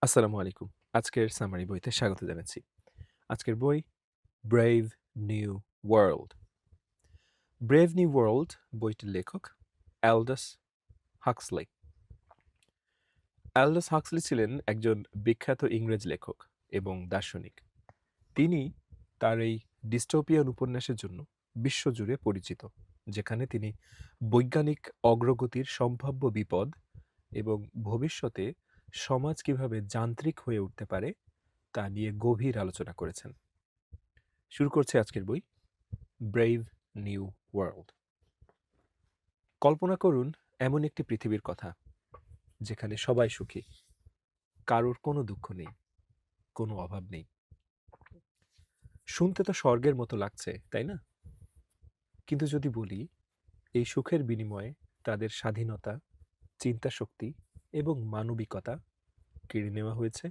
আসসালামু আলাইকুম। আজকের সামারি বইতে স্বাগত জানাচ্ছি। আজকের বই 'brave new world'. 'Brave new world' বইটির লেখক অ্যালডাস হাক্সলি। অ্যালডাস হাক্সলি ছিলেন একজন বিখ্যাত ইংরেজ লেখক এবং দার্শনিক। তিনি তার এই ডিস্টোপিয়ান উপন্যাসের জন্য বিশ্বজুড়ে পরিচিত, যেখানে তিনি বৈজ্ঞানিক অগ্রগতির সম্ভাব্য বিপদ এবং ভবিষ্যতে সমাজ কিভাবে যান্ত্রিক হয়ে উঠতে পারে তা নিয়ে গভীর আলোচনা করেছেন। শুরু করছে আজকের বই 'ব্রেভ নিউ ওয়ার্ল্ড'। কল্পনা করুন এমন একটি পৃথিবীর কথা যেখানে সবাই সুখী, কারোর কোনো দুঃখ নেই, কোনো অভাব নেই। শুনতে তো স্বর্গের মতো লাগছে, তাই না? কিন্তু যদি বলি এই সুখের বিনিময়ে তাদের স্বাধীনতা, চিন্তাশক্তি এবং মানবিকতা কেড়ে নেওয়া হয়েছে।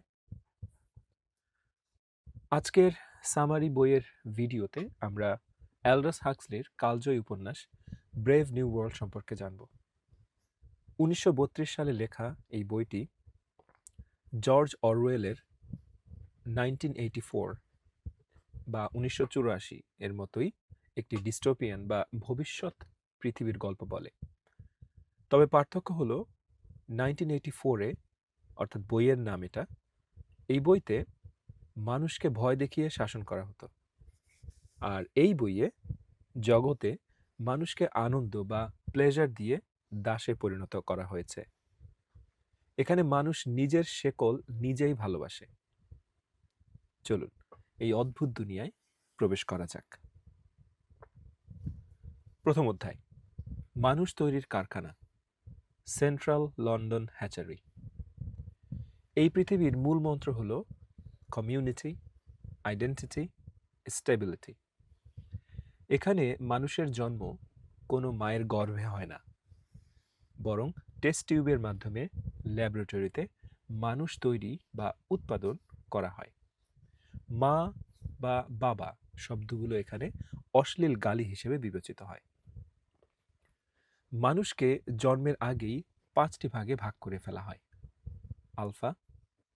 আজকের সামারি বইয়ের ভিডিওতে আমরা অ্যালডাস হাক্সলির কালজয়ী উপন্যাস 'ব্রেভ নিউ ওয়ার্ল্ড' সম্পর্কে জানব। ১৯৩২ সালে লেখা এই বইটি জর্জ অরওয়েলের 1984 বা ১৯৮৪ এর মতোই একটি ডিস্টোপিয়ান বা ভবিষ্যৎ পৃথিবীর গল্প বলে। তবে পার্থক্য হলো 1984-এ, অর্থাৎ বইয়ের নাম এটা, এই বইতে মানুষকে ভয় দেখিয়ে শাসন করা হতো। আর এই বইয়ে জগতে মানুষকে আনন্দ বা প্লেজার দিয়ে দাসে পরিণত করা হয়েছে। এখানে মানুষ নিজের শেকল নিজেই ভালোবাসে। চলুন এই অদ্ভুত দুনিয়ায় প্রবেশ করা যাক। প্রথম অধ্যায়, মানুষ তৈরির কারখানা, সেন্ট্রাল লন্ডন হ্যাচারি। এই পৃথিবীর মূল মন্ত্র হল কমিউনিটি, আইডেন্টিটি, স্টেবিলিটি। এখানে মানুষের জন্ম কোনো মায়ের গর্ভে হয় না, বরং টেস্ট টিউবের মাধ্যমে ল্যাবরেটরিতে মানুষ তৈরি বা উৎপাদন করা হয়। মা বা বাবা শব্দগুলো এখানে অশ্লীল গালি হিসেবে বিবেচিত হয়। মানুষকে জন্মের আগেই ৫টি ভাগে ভাগ করে ফেলা হয়: আলফা,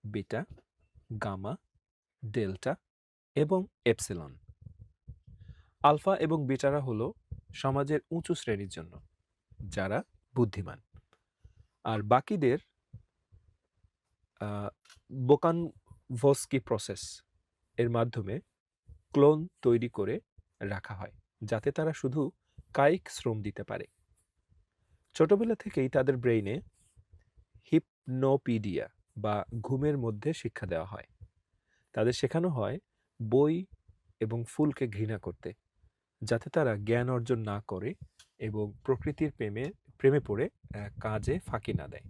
বিটা, গামা, ডেল্টা এবং এপসিলন। আলফা এবং বিটারা হলো সমাজের উঁচু শ্রেণীর জন্য, যারা বুদ্ধিমান, আর বাকিদের বোকানভস্কি প্রসেস এর মাধ্যমে ক্লোন তৈরি করে রাখা হয়, যাতে তারা শুধু কায়িক শ্রম দিতে পারে। ছোটবেলা থেকেই তাদের ব্রেইনে হিপনোপিডিয়া বা ঘুমের মধ্যে শিক্ষা দেওয়া হয়। তাদের শেখানো হয় বই এবং ফুলকে ঘৃণা করতে, যাতে তারা জ্ঞান অর্জন না করে এবং প্রকৃতির প্রেমে পড়ে কাজে ফাঁকি না দেয়।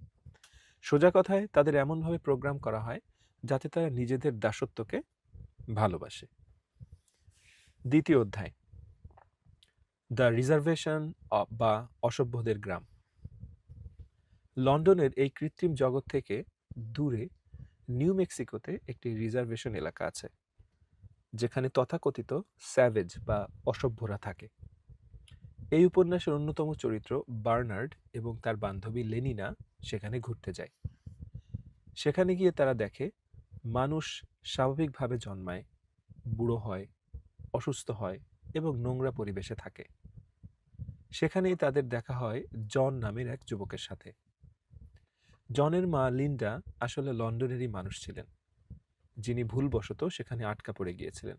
সোজা কথায় তাদের এমনভাবে প্রোগ্রাম করা হয় যাতে তারা নিজেদের দাসত্বকে ভালোবাসে। দ্বিতীয় অধ্যায়, দ্য রিজার্ভেশন বা অসভ্যদের গ্রাম। লন্ডনের এই কৃত্রিম জগৎ থেকে দূরে নিউ মেক্সিকোতে একটি রিজার্ভেশন এলাকা আছে, যেখানে তথাকথিত স্যাভেজ বা অসভ্যরা থাকে। এই উপন্যাসের অন্যতম চরিত্র বার্নার্ড এবং তার বান্ধবী লেনিনা সেখানে ঘুরতে যায়। সেখানে গিয়ে তারা দেখে মানুষ স্বাভাবিকভাবে জন্মায়, বুড়ো হয়, অসুস্থ হয় এবং নোংরা পরিবেশে থাকে। সেখানেই তাদের দেখা হয় জন নামের এক যুবকের সাথে। জনের মা লিন্ডা আসলে লন্ডনেরই মানুষ ছিলেন, যিনি ভুলবশত সেখানে আটকা পড়ে গিয়েছিলেন।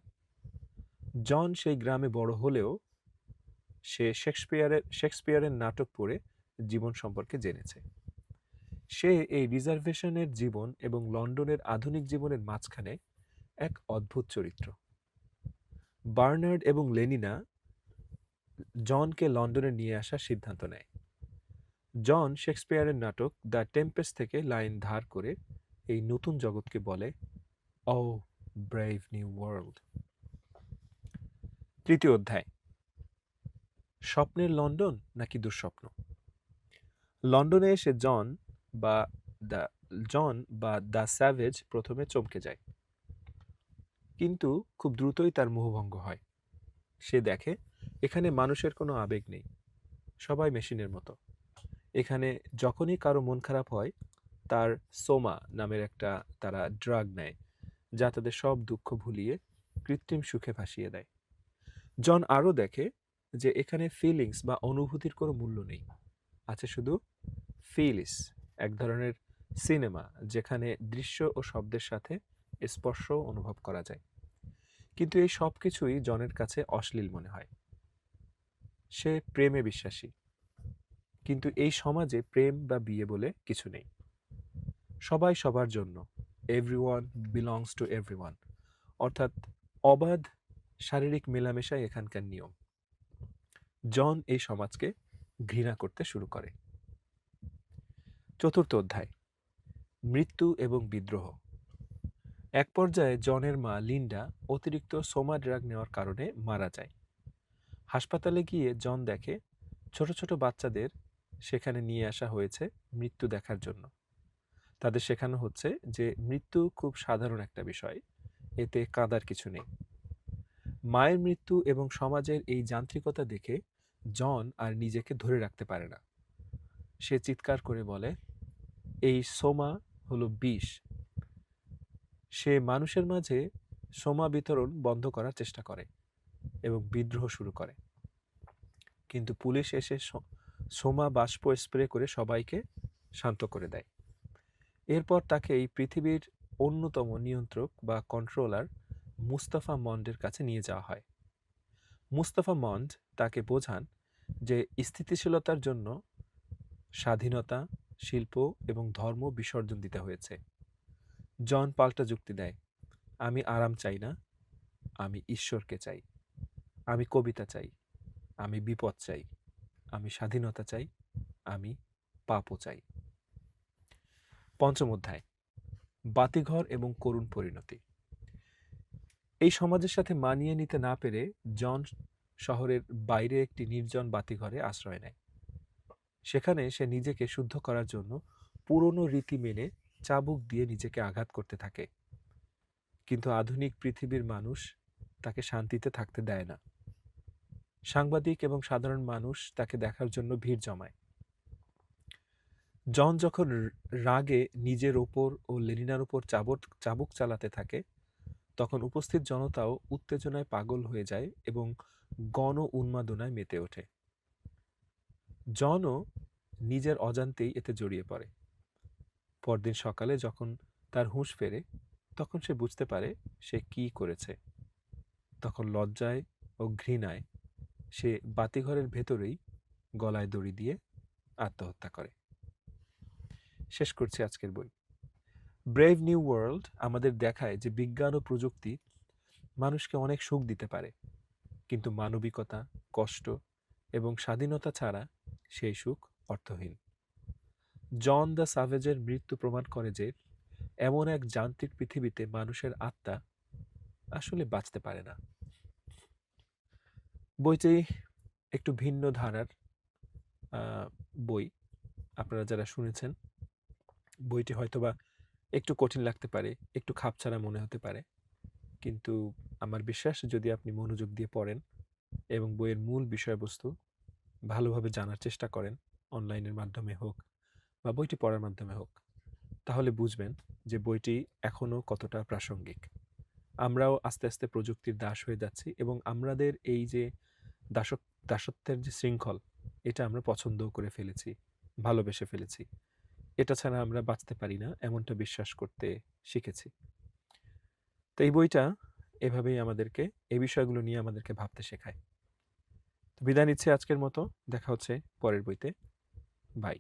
জন সেই গ্রামে বড় হলেও সে শেক্সপিয়ারের নাটক পড়ে জীবন সম্পর্কে জেনেছে। সে এই রিজার্ভেশনের জীবন এবং লন্ডনের আধুনিক জীবনের মাঝখানে এক অদ্ভুত চরিত্র। বার্নার্ড এবং লেনিনা জনকে লন্ডনে নিয়ে আসার সিদ্ধান্ত নেয়। জন শেক্সপিয়ারের নাটক দ্য টেম্পেস্ট থেকে লাইন ধার করে এই নতুন জগৎকে বলে, ও ব্রেভ নিউ ওয়ার্ল্ড। তৃতীয় অধ্যায়, স্বপ্নের লন্ডন নাকি দুঃস্বপ্ন। লন্ডনে এসে জন বা দ্য স্যাভেজ প্রথমে চমকে যায়, কিন্তু খুব দ্রুতই তার মোহভঙ্গ হয়। সে দেখে এখানে মানুষের কোনো আবেগ নেই, সবাই মেশিনের মতো। এখানে যখনই কারো মন খারাপ হয় তার সোমা নামের একটা তারা ড্রাগ নেয়, যা তাদের সব দুঃখ ভুলিয়ে কৃত্রিম সুখে ভাসিয়ে দেয়। জন আরও দেখে যে এখানে ফিলিংস বা অনুভূতির কোনো মূল্য নেই, আছে শুধু ফিলিস, এক ধরনের সিনেমা যেখানে দৃশ্য ও শব্দের সাথে স্পর্শ অনুভব করা যায়। কিন্তু এই সব কিছুই জনের কাছে অশ্লীল মনে হয়। সে প্রেমে বিশ্বাসী, কিন্তু এই সমাজে প্রেম বা বিয়ে বলে কিছু নেই। সবাই সবার জন্য, এভরিওয়ান বিলংস টু এভরিওয়ান, অর্থাৎ অবাধ শারীরিক মেলামেশাই এখানকার নিয়ম। জন এই সমাজকে ঘৃণা করতে শুরু করে। চতুর্থ অধ্যায়, মৃত্যু এবং বিদ্রোহ। এক পর্যায়ে জনের মা লিন্ডা অতিরিক্ত সোমা ড্রাগ নেওয়ার কারণে মারা যায়। হাসপাতালে গিয়ে জন দেখে ছোট ছোট বাচ্চাদের সেখানে নিয়ে আসা হয়েছে মৃত্যু দেখার জন্য। তাদের শেখানো হচ্ছে যে মৃত্যু খুব সাধারণ একটা বিষয়, এতে কাঁদার কিছু নেই। মায়ের মৃত্যু এবং সমাজের এই যান্ত্রিকতা দেখে জন আর নিজেকে ধরে রাখতে পারে না। সে চিৎকার করে বলে, এই সোমা হলো বিষ। সে মানুষের মাঝে সোমা বিতরণ বন্ধ করার চেষ্টা করে এবং বিদ্রোহ শুরু করে। কিন্তু পুলিশ এসে সোমা বাষ্প স্প্রে করে সবাইকে শান্ত করে দেয়। এরপর তাকে এই পৃথিবীর অন্যতম নিয়ন্ত্রক বা কন্ট্রোলার মুস্তাফা মন্ডের কাছে নিয়ে যাওয়া হয়। মুস্তাফা মন্ড তাকে বোঝান যে স্থিতিশীলতার জন্য স্বাধীনতা, শিল্প এবং ধর্ম বিসর্জন দিতে হয়েছে। জন পাল্টা যুক্তি দেয়, আমি আরাম চাই না, আমি ঈশ্বরকে চাই। আমি কবিতা চাই, আমি বিপদ চাই, আমি স্বাধীনতা চাই, আমি পাপও চাই। পঞ্চম অধ্যায়, বাতিঘর এবং করুণ পরিণতি। এই সমাজের সাথে মানিয়ে নিতে না পেরে জন শহরের বাইরে একটি নির্জন বাতিঘরে আশ্রয় নেয়। সেখানে সে নিজেকে শুদ্ধ করার জন্য পুরনো রীতি মেনে চাবুক দিয়ে নিজেকে আঘাত করতে থাকে। কিন্তু আধুনিক পৃথিবীর মানুষ তাকে শান্তিতে থাকতে দেয় না। সাংবাদিক এবং সাধারণ মানুষ তাকে দেখার জন্য ভিড় জমায়। জন যখন রাগে নিজের ওপর ও লেনিনার উপর চাবুক চালাতে থাকে, তখন উপস্থিত জনতাও উত্তেজনায় পাগল হয়ে যায় এবং গণ উন্মাদনায় মেতে ওঠে। জনও নিজের অজান্তেই এতে জড়িয়ে পড়ে। পরদিন সকালে যখন তার হুঁশ ফেরে, তখন সে বুঝতে পারে সে কি করেছে। তখন লজ্জায় ও ঘৃণায় সে বাতিঘরের ভেতরেই গলায় দড়ি দিয়ে আত্মহত্যা করে। শেষ করছি আজকের বই। ব্রেভ নিউ ওয়ার্ল্ড আমাদের দেখায় যে বিজ্ঞান ও প্রযুক্তি মানুষকে অনেক সুখ দিতে পারে, কিন্তু মানবিকতা, কষ্ট এবং স্বাধীনতা ছাড়া সেই সুখ অর্থহীন। জন দ্য সাভেজের মৃত্যু প্রমাণ করে যে এমন এক যান্ত্রিক পৃথিবীতে মানুষের আত্মা আসলে বাঁচতে পারে না। বইটি একটু ভিন্ন ধারার বই। আপনারা যারা শুনেছেন, বইটি হয়তোবা একটু কঠিন লাগতে পারে, একটু খাপছাড়া মনে হতে পারে, কিন্তু আমার বিশ্বাস যদি আপনি মনোযোগ দিয়ে পড়েন এবং বইয়ের মূল বিষয়বস্তু ভালোভাবে জানার চেষ্টা করেন, অনলাইনের মাধ্যমে হোক বা বইটি পড়ার মাধ্যমে হোক, তাহলে বুঝবেন যে বইটি এখনও কতটা প্রাসঙ্গিক। আমরাও আস্তে আস্তে প্রযুক্তির দাস হয়ে যাচ্ছি এবং আমাদের এই যে দাসত্বের যে শৃঙ্খল, এটা আমরা পছন্দও করে ফেলেছি, ভালোবেসে ফেলেছি। এটা ছাড়া আমরা বাঁচতে পারি না, এমনটা বিশ্বাস করতে শিখেছি। তো এই বইটা এভাবেই আমাদেরকে এই বিষয়গুলো নিয়ে আমাদেরকে ভাবতে শেখায়। তো বিদায় নিচ্ছি আজকের মতো, দেখা হচ্ছে পরের বইতে। বাই।